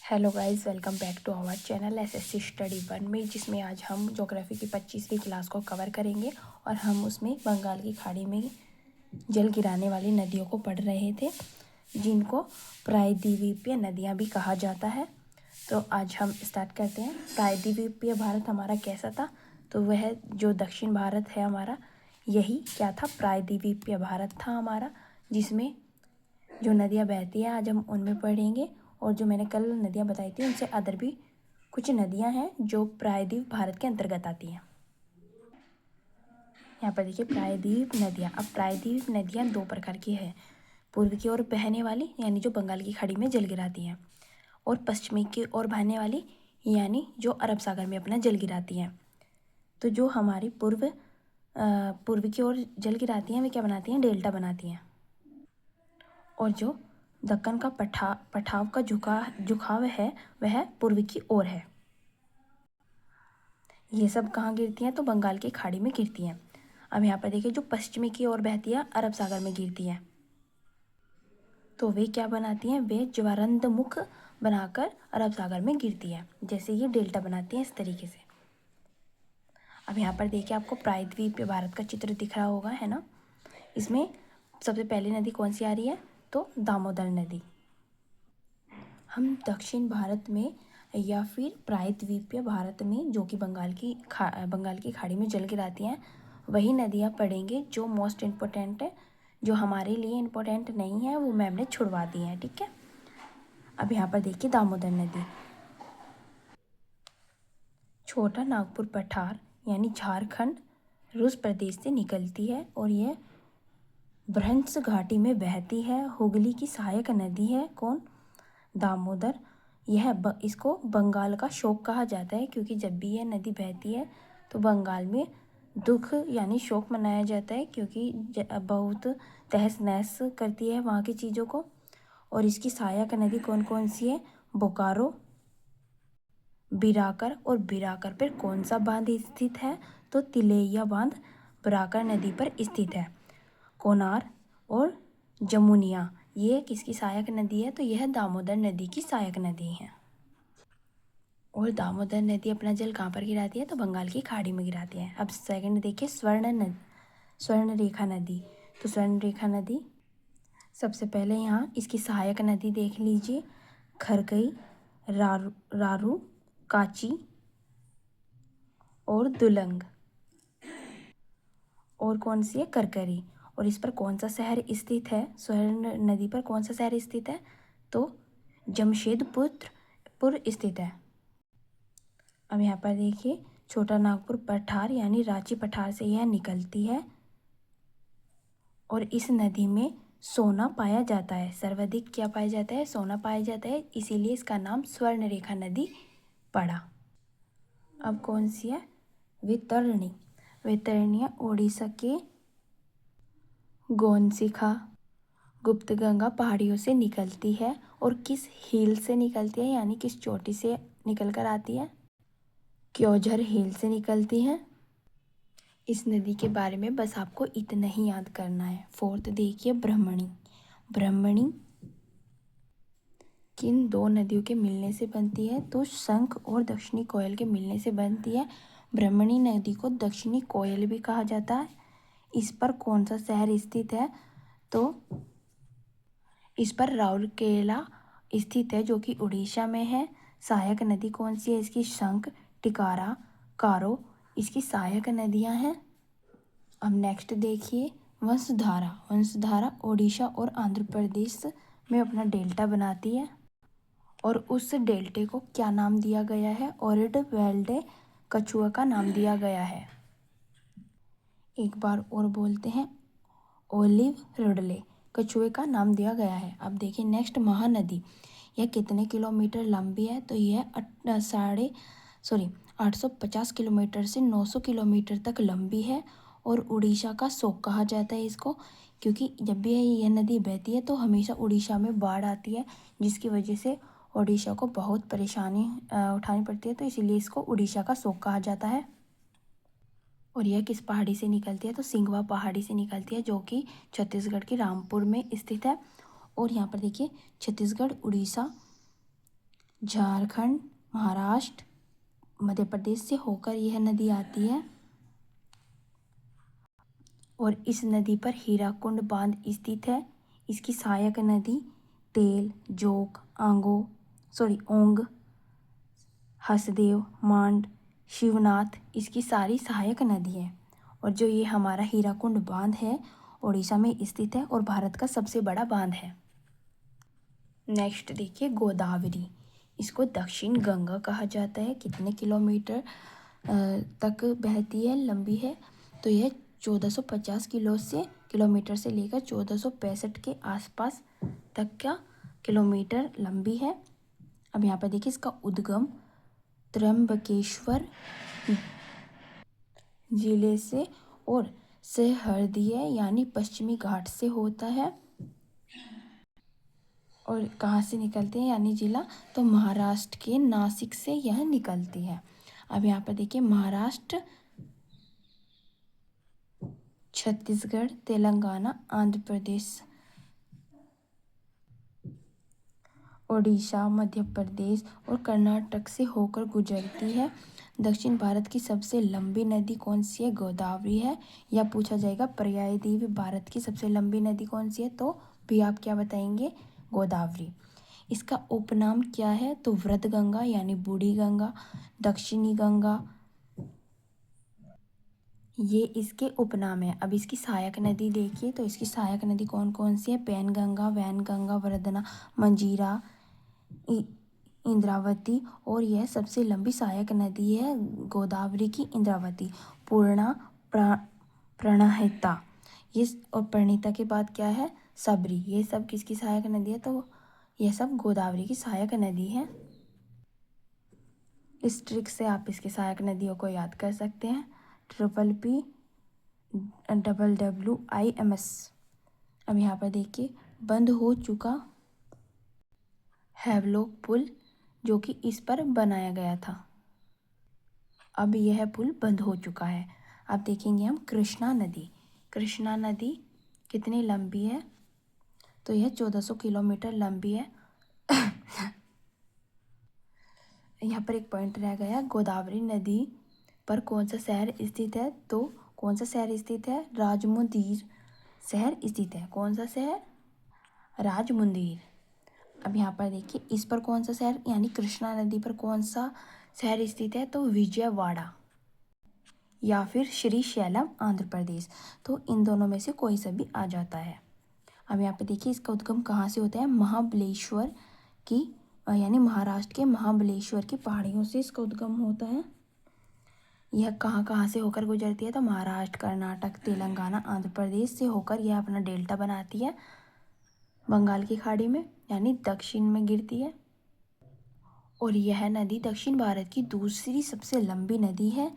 Hello guys, welcome back to our channel SSC study one में, जिसमें आज हम ज्योग्राफी की 25वीं क्लास को कवर करेंगे और हम उसमें बंगाल की खाड़ी में जल गिराने वाली नदियों को पढ़ रहे थे, जिनको प्रायद्वीपीय नदियां भी कहा जाता है। तो आज हम स्टार्ट करते हैं। प्रायद्वीपीय भारत हमारा कैसा था? तो वह जो दक्षिण भारत है हमारा, यही क्या था? प्रायद्वीपीय भारत था हमारा, जिसमें जो नदियाँ बहती हैं आज हम उनमें पढ़ेंगे। और जो मैंने कल नदियाँ बताई थी उनसे अदर भी कुछ नदियाँ हैं जो प्रायद्वीप भारत के अंतर्गत आती हैं। यहाँ पर देखिए प्रायद्वीप नदियाँ। अब प्रायद्वीप नदियाँ दो प्रकार की है, पूर्व की ओर बहने वाली यानी जो बंगाल की खाड़ी में जल गिराती हैं, और पश्चिमी की ओर बहने वाली यानी जो अरब सागर में अपना जल गिराती हैं। तो जो हमारी पूर्व की ओर जल गिराती हैं वे क्या बनाती हैं? डेल्टा बनाती हैं। और जो दक्कन का पठाव का झुकाव है वह पूर्व की ओर है। ये सब कहाँ गिरती हैं? तो बंगाल की खाड़ी में गिरती हैं। अब यहाँ पर देखिए जो पश्चिमी की ओर बहती है अरब सागर में गिरती हैं। तो वे क्या बनाती हैं? वे ज्वारंद मुख बनाकर अरब सागर में गिरती है, जैसे ये डेल्टा बनाती हैं इस तरीके से। अब यहाँ पर देखिए आपको प्रायद्वीपीय भारत का चित्र दिख रहा होगा, है ना? इसमें सबसे पहली नदी कौन सी आ रही है? तो दामोदर नदी। हम दक्षिण भारत में या फिर प्रायद्वीपीय भारत में, जो कि बंगाल की खाड़ी में जल गिराती हैं, वही नदियाँ पढ़ेंगे जो मोस्ट इम्पोर्टेंट है। जो हमारे लिए इम्पोर्टेंट नहीं है वो मैम ने छुड़वा दी है, ठीक है। अब यहाँ पर देखिए दामोदर नदी छोटा नागपुर पठार यानी झारखंड रूस प्रदेश से निकलती है और यह भ्रंश घाटी में बहती है। हुगली की सहायक नदी है कौन? दामोदर। इसको बंगाल का शोक कहा जाता है, क्योंकि जब भी यह नदी बहती है तो बंगाल में दुख यानी शोक मनाया जाता है, क्योंकि बहुत तहस नहस करती है वहाँ की चीज़ों को। और इसकी सहायक नदी कौन कौन सी है? बोकारो, बिराकर। और बिराकर पर कौन सा बांध स्थित है? तो तिलैया बांध बिराकर नदी पर स्थित है। कोनार और जमुनिया ये किसकी सहायक नदी है? तो यह दामोदर नदी की सहायक नदी है। और दामोदर नदी अपना जल कहाँ पर गिराती है? तो बंगाल की खाड़ी में गिराती है। अब सेकंड देखिए स्वर्ण रेखा नदी। तो स्वर्ण रेखा नदी सबसे पहले यहाँ इसकी सहायक नदी देख लीजिए, खरकई, रारू, काची और दुलंग। और कौन सी है? करकरी। और इस पर कौन सा शहर स्थित है? स्वर्ण नदी पर कौन सा शहर स्थित है? तो जमशेदपुर स्थित है। अब यहाँ पर देखिए छोटा नागपुर पठार यानी रांची पठार से यह निकलती है और इस नदी में सोना पाया जाता है। सर्वाधिक क्या पाया जाता है? सोना पाया जाता है, इसीलिए इसका नाम स्वर्ण रेखा नदी पड़ा। अब कौन सी है? वैतरणी। वैतरणी उड़ीसा के गोनसिखा गुप्तगंगा पहाड़ियों से निकलती है। और किस हिल से निकलती है यानी किस चोटी से निकल कर आती है? क्योझर हिल से निकलती है। इस नदी के बारे में बस आपको इतना ही याद करना है। फोर्थ देखिए ब्रह्मणी। ब्रह्मणी किन दो नदियों के मिलने से बनती है? तो शंख और दक्षिणी कोयल के मिलने से बनती है। ब्रह्मणी नदी को दक्षिणी कोयल भी कहा जाता है। इस पर कौन सा शहर स्थित है? तो इस पर राउरकेला स्थित है, जो कि उड़ीसा में है। सहायक नदी कौन सी है इसकी? शंख, टिकारा, कारो इसकी सहायक नदियां हैं। अब नेक्स्ट देखिए वंशधारा। वंशधारा ओडिशा और आंध्र प्रदेश में अपना डेल्टा बनाती है और उस डेल्टे को क्या नाम दिया गया है? ओरिड वेल्डे कछुआ का नाम दिया गया है। एक बार और बोलते हैं, ओलिव रिडले कछुए का नाम दिया गया है। अब देखिए नेक्स्ट महानदी। यह कितने किलोमीटर लंबी है? तो यह 850 किलोमीटर से 900 किलोमीटर तक लंबी है और उड़ीसा का शोक कहा जाता है इसको, क्योंकि जब भी यह नदी बहती है तो हमेशा उड़ीसा में बाढ़ आती है, जिसकी वजह से उड़ीसा को बहुत परेशानी उठानी पड़ती है, तो इसीलिए इसको उड़ीसा का शोक कहा जाता है। और यह किस पहाड़ी से निकलती है? तो सिंघवा पहाड़ी से निकलती है, जो कि छत्तीसगढ़ के रामपुर में स्थित है। और यहाँ पर देखिए छत्तीसगढ़, उड़ीसा, झारखंड, महाराष्ट्र, मध्य प्रदेश से होकर यह नदी आती है और इस नदी पर हीराकुंड बांध स्थित है। इसकी सहायक नदी तेल, जोक, ओंग, हसदेव, मांड, शिवनाथ इसकी सारी सहायक नदी है। और जो ये हमारा हीराकुंड बांध है उड़ीसा में स्थित है और भारत का सबसे बड़ा बांध है। नेक्स्ट देखिए गोदावरी। इसको दक्षिण गंगा कहा जाता है। कितने किलोमीटर तक बहती है, लंबी है? तो यह 1450 किलोमीटर से लेकर 1465 के आसपास तक का किलोमीटर लंबी है। अब यहाँ पर देखिए इसका उद्गम त्र्यंबकेश्वर जिले से और सहहृदय यानी पश्चिमी घाट से होता है। और कहाँ से निकलते हैं यानी जिला? तो महाराष्ट्र के नासिक से यह निकलती है। अब यहाँ पर देखिए महाराष्ट्र, छत्तीसगढ़, तेलंगाना, आंध्र प्रदेश, ओडिशा, मध्य प्रदेश और कर्नाटक से होकर गुजरती है। दक्षिण भारत की सबसे लंबी नदी कौन सी है? गोदावरी है। या पूछा जाएगा पर्यायी द्वीप भारत की सबसे लंबी नदी कौन सी है? तो भी आप क्या बताएंगे? गोदावरी। इसका उपनाम क्या है? तो वृद्ध गंगा यानी बूढ़ी गंगा, दक्षिणी गंगा, ये इसके उपनाम है। अब इसकी सहायक नदी देखिए, तो इसकी सहायक नदी कौन कौन सी है? पैनगंगा, वैनगंगा, वरदना, मंजीरा, इंद्रावती और यह सबसे लंबी सहायक नदी है गोदावरी की इंद्रावती। पूर्णा, प्रणहिता, ये और प्रणहिता के बाद क्या है? सबरी। ये सब किसकी सहायक नदी है? तो यह सब गोदावरी की सहायक नदी है। इस ट्रिक से आप इसकी सहायक नदियों को याद कर सकते हैं। PPWWIMS। अब यहाँ पर देखिए बंद हो चुका हैवलॉक पुल जो कि इस पर बनाया गया था, अब यह पुल बंद हो चुका है। अब देखेंगे हम कृष्णा नदी। कृष्णा नदी कितनी लंबी है? तो यह 1400 किलोमीटर लंबी है। यहाँ पर एक पॉइंट रह गया, गोदावरी नदी पर कौन सा शहर स्थित है? तो कौन सा शहर स्थित है? राजमुंदरी शहर स्थित है। कौन सा शहर? राजमुंदरी। अब यहाँ पर देखिए इस पर कौन सा शहर यानी कृष्णा नदी पर कौन सा शहर स्थित है? तो विजयवाड़ा या फिर श्रीशैलम आंध्र प्रदेश। तो इन दोनों में से कोई सा भी आ जाता है। अब यहाँ पे देखिए इसका उद्गम कहाँ से होता है? महाबलेश्वर की यानी महाराष्ट्र के महाबलेश्वर की पहाड़ियों से इसका उद्गम होता है। यह कहाँ कहाँ से होकर गुजरती है? तो महाराष्ट्र, कर्नाटक, तेलंगाना, आंध्र प्रदेश से होकर यह अपना डेल्टा बनाती है बंगाल की खाड़ी में यानी दक्षिण में गिरती है। और यह नदी दक्षिण भारत की दूसरी सबसे लंबी नदी है।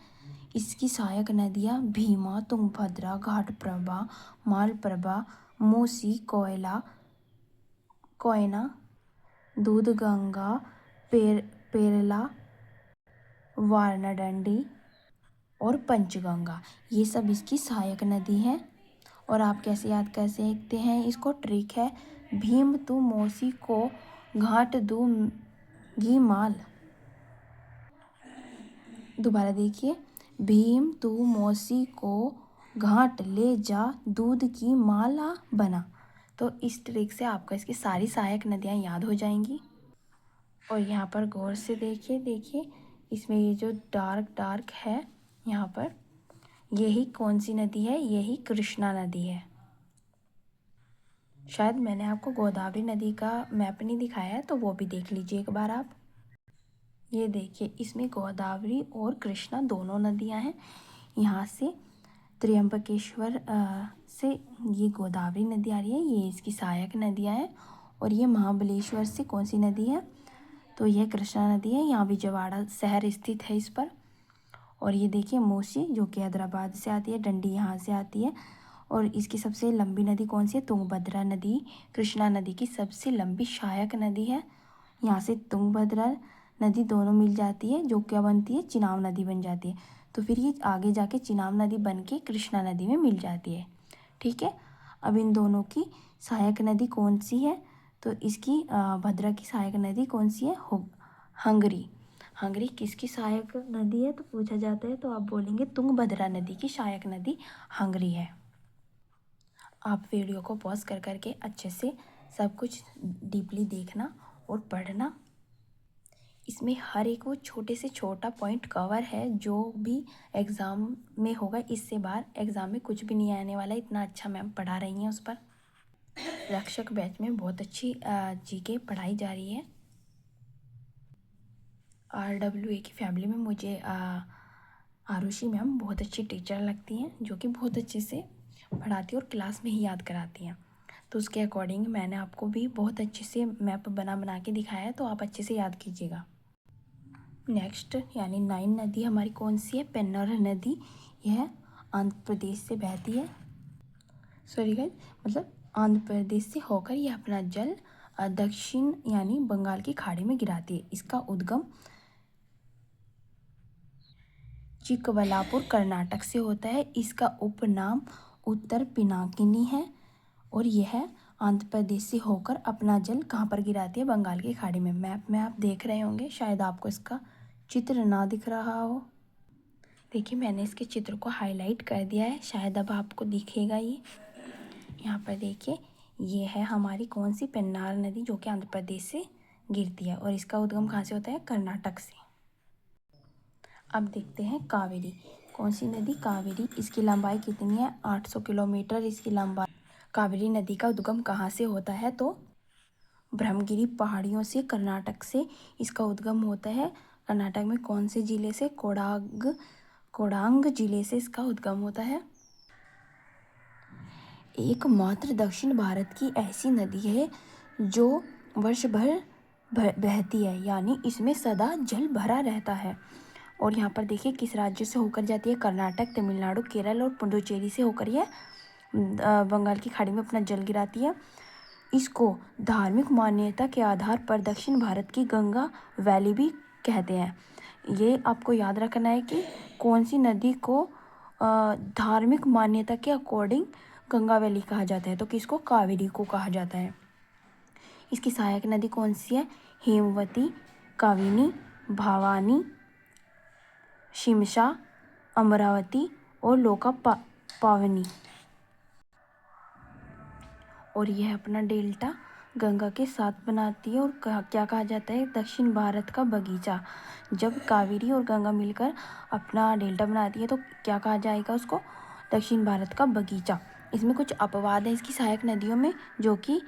इसकी सहायक नदियाँ भीमा, तुंगभद्रा, घाटप्रभा, मालप्रभा, मूसी, कोयना, दूधगंगा, पेरला, वारनाडंडी और पंचगंगा, ये सब इसकी सहायक नदी हैं। और आप कैसे याद कर सकते हैं इसको? ट्रिक है, भीम तू मौसी को घाट दू घी माल। दोबारा देखिए, भीम तू मौसी को घाट ले जा दूध की माला बना। तो इस ट्रिक से आपको इसकी सारी सहायक नदियाँ याद हो जाएंगी। और यहाँ पर गौर से देखिए इसमें ये जो डार्क है यहाँ पर, यही कौन सी नदी है? यही कृष्णा नदी है। शायद मैंने आपको गोदावरी नदी का मैप नहीं दिखाया है, तो वो भी देख लीजिए एक बार आप। ये देखिए इसमें गोदावरी और कृष्णा दोनों नदियाँ हैं। यहाँ से त्र्यंबकेश्वर से ये गोदावरी नदी आ रही है, ये इसकी सहायक नदियाँ हैं। और ये महाबलेश्वर से कौन सी नदी है? तो यह कृष्णा नदी है। यहाँ विजयवाड़ा शहर स्थित है इस पर। और ये देखिए मूसी जो कि हैदराबाद से आती है, डंडी यहाँ से आती है। और इसकी सबसे लंबी नदी कौन सी है? तुंगभद्रा नदी कृष्णा नदी की सबसे लंबी सहायक नदी है। यहाँ से तुंगभद्रा नदी दोनों मिल जाती है, जो क्या बनती है? चिनाब नदी बन जाती है। तो फिर ये आगे जाके चिनाब नदी बन के कृष्णा नदी में मिल जाती है। ठीक है, अब इन दोनों की सहायक नदी कौन सी है? तो इसकी भद्रा की सहायक नदी कौन सी है? हंगरी। हंगरी किसकी सहायक नदी है तो पूछा जाता है तो आप बोलेंगे तुंगभद्रा नदी की सहायक नदी हंगरी है। आप वीडियो को पॉज कर करके अच्छे से सब कुछ डीपली देखना और पढ़ना। इसमें हर एक वो छोटे से छोटा पॉइंट कवर है जो भी एग्ज़ाम में होगा। इससे बाहर एग्ज़ाम में कुछ भी नहीं आने वाला, इतना अच्छा मैम पढ़ा रही हैं उस पर। रक्षक बैच में बहुत अच्छी जीके पढ़ाई जा रही है। RWA की फैमिली में मुझे आरुषि मैम बहुत अच्छी टीचर लगती हैं, जो कि बहुत अच्छे से पढ़ाती हैं और क्लास में ही याद कराती हैं। तो उसके अकॉर्डिंग मैंने आपको भी बहुत अच्छे से मैप बना के दिखाया है, तो आप अच्छे से याद कीजिएगा। नेक्स्ट यानी 9 नदी हमारी कौन सी है? पेन्नार नदी। यह आंध्र प्रदेश से बहती है। सॉरी गाइस, मतलब आंध्र प्रदेश से होकर यह अपना जल दक्षिण यानी बंगाल की खाड़ी में गिराती है। इसका उद्गम चिकबल्लापुर कर्नाटक से होता है। इसका उपनाम उत्तर पिनाकिनी है और यह आंध्र प्रदेश से होकर अपना जल कहाँ पर गिराती है? बंगाल की खाड़ी में। मैप में आप देख रहे होंगे, शायद आपको इसका चित्र ना दिख रहा हो। देखिए मैंने इसके चित्र को हाईलाइट कर दिया है, शायद अब आपको दिखेगा ये। यहाँ पर देखिए, ये है हमारी कौन सी? पेन्नार नदी, जो कि आंध्र प्रदेश से गिरती है और इसका उद्गम कहाँ से होता है? कर्नाटक से। अब देखते हैं कावेरी। कौन सी नदी? कावेरी। इसकी लंबाई कितनी है? 800 किलोमीटर इसकी लंबाई। कावेरी नदी का उद्गम कहाँ से होता है? तो ब्रह्मगिरी पहाड़ियों से, कर्नाटक से इसका उद्गम होता है। कर्नाटक में कौन से जिले से? कोडांग जिले से इसका उद्गम होता है। एकमात्र दक्षिण भारत की ऐसी नदी है जो वर्ष भर बहती है, यानी इसमें सदा जल भरा रहता है। और यहाँ पर देखिए किस राज्य से होकर जाती है? कर्नाटक, तमिलनाडु, केरल और पुडुचेरी से होकर यह बंगाल की खाड़ी में अपना जल गिराती है। इसको धार्मिक मान्यता के आधार पर दक्षिण भारत की गंगा वैली भी कहते हैं। ये आपको याद रखना है कि कौन सी नदी को धार्मिक मान्यता के अकॉर्डिंग गंगा वैली कहा जाता है, तो किसको? कावेरी को कहा जाता है। इसकी सहायक नदी कौन सी है? हेमवती, काविनी, भवानी, शिमशा, अमरावती और लोकापावनी। और यह अपना डेल्टा गंगा के साथ बनाती है और क्या कहा जाता है? दक्षिण भारत का बगीचा। जब कावेरी और गंगा मिलकर अपना डेल्टा बनाती है तो क्या कहा जाएगा उसको? दक्षिण भारत का बगीचा। इसमें कुछ अपवाद है इसकी सहायक नदियों में, जो कि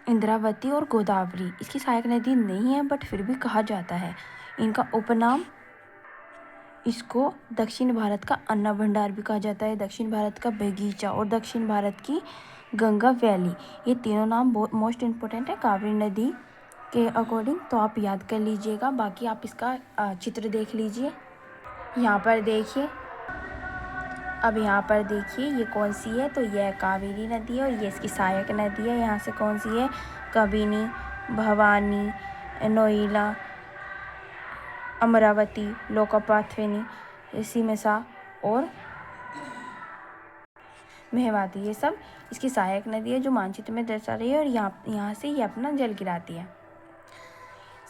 इंद्रावती और गोदावरी। इसकी सहायक नदी नहीं है बट फिर भी कहा जाता है। इनका उपनाम, इसको दक्षिण भारत का अन्ना भंडार भी कहा जाता है, दक्षिण भारत का बगीचा और दक्षिण भारत की गंगा वैली। ये तीनों नाम बहुत मोस्ट इम्पोर्टेंट है कावेरी नदी के अकॉर्डिंग, तो आप याद कर लीजिएगा। बाकी आप इसका चित्र देख लीजिए। यहाँ पर देखिए, अब यहाँ पर देखिए ये कौन सी है? तो यह कावेरी नदी है और ये इसकी सहायक नदी है। यहाँ से कौन सी है? कबिनी, भवानी, नोइला, अमरावती, लोकापाथवेनी, सिमसा और मेहवाती, ये सब इसकी सहायक नदी है जो मानचित्र में दर्शा रही है। और यहाँ से ये अपना जल गिराती है।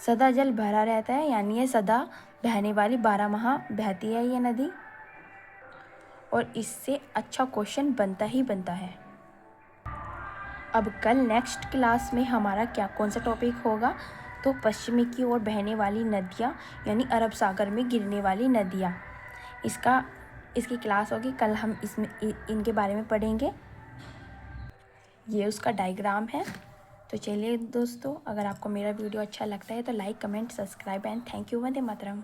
सदा जल भरा रहता है, यानी ये सदा बहने वाली 12 माह बहती है ये नदी। और इससे अच्छा क्वेश्चन बनता ही बनता है। अब कल नेक्स्ट क्लास में हमारा कौन सा टॉपिक होगा? तो पश्चिमी की ओर बहने वाली नदियाँ, यानी अरब सागर में गिरने वाली नदियाँ। इसकी क्लास होगी कल। हम इसमें इनके बारे में पढ़ेंगे। ये उसका डायग्राम है। तो चलिए दोस्तों, अगर आपको मेरा वीडियो अच्छा लगता है तो like, comment, subscribe and thank you. Vande Mataram.